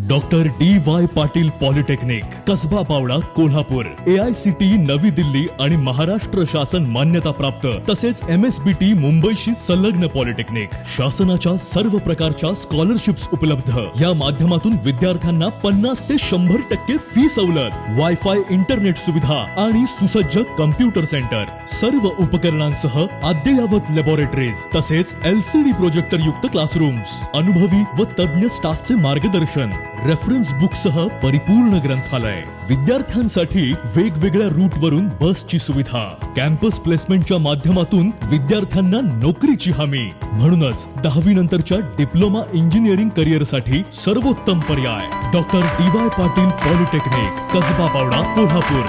Doctor DY Patil polytechnic, Kasba Pawda, Kolhapur, AICTE नवी दिल्ली आणि महाराष्ट्र शासन मान्यता प्राप्त तसेच MSBT मुंबईशी संलग्न पॉलिटेक्निक. शासनाच्या सर्व प्रकारच्या स्कॉलरशिप्स उपलब्ध. या माध्यमातून विद्यार्थ्यांना 50 ते 100% फी सवलत, वायफाय इंटरनेट सुविधा आणि सुसज्ज कम्प्युटर सेंटर. सर्व उपकरणांसह अद्ययावत लॅबोरेटरीज तसेच LCD प्रोजेक्टर युक्त क्लासरूम्स. अनुभवी व तज्ञ स्टाफचे मार्गदर्शन. रेफरन्स बुकसह परिपूर्ण ग्रंथालय. विद्यार्थ्यांसाठी वेगवेगळ्या रूट वरून बसची सुविधा. कॅम्पस प्लेसमेंटच्या माध्यमातून विद्यार्थ्यांना नोकरीची हमी. म्हणूनच 10वी नंतरच्या डिप्लोमा इंजिनिअरिंग करिअरसाठी सर्वोत्तम पर्याय doctor DY Patil polytechnic, Kasba Pawda, Kolhapur.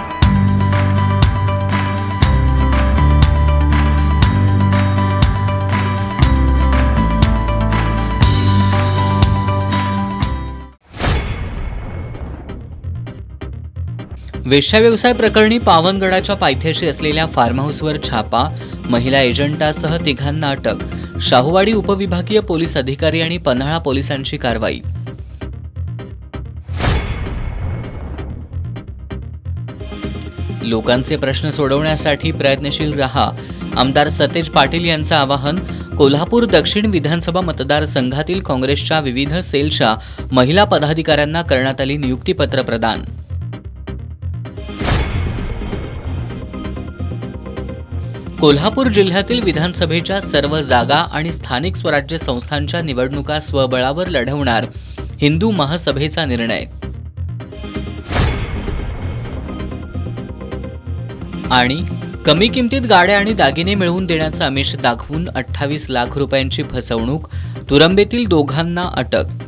वेश्या व्यवसाय प्रकरणी पावनगडाच्या पायथ्याशी असलेल्या फार्म हाऊसवर छापा, महिला एजंटासह 3 अटक. शाहूवाडी उपविभागीय पोलीस अधिकारी आणि पन्हाळा पोलिसांची कारवाई. लोकांचे प्रश्न सोडवण्यासाठी प्रयत्नशील रहा, आमदार सतेज पाटील यांचं आवाहन. कोल्हापूर दक्षिण विधानसभा मतदारसंघातील काँग्रेसच्या विविध सेलच्या महिला पदाधिकाऱ्यांना करण्यात आली नियुक्तीपत्र प्रदान. कोल्हापूर जिल्ह्यातील विधानसभेच्या सर्व जागा आणि स्थानिक स्वराज्य संस्थांच्या निवडणुका स्वबळावर लढवणार हिंदू महासभेचा निर्णय. आणि कमी किमतीत गाड्या आणि दागिने मिळवून देण्याचं आमिष दाखवून 28 लाख रुपयांची फसवणूक, तुरुंबेतील 2 अटक.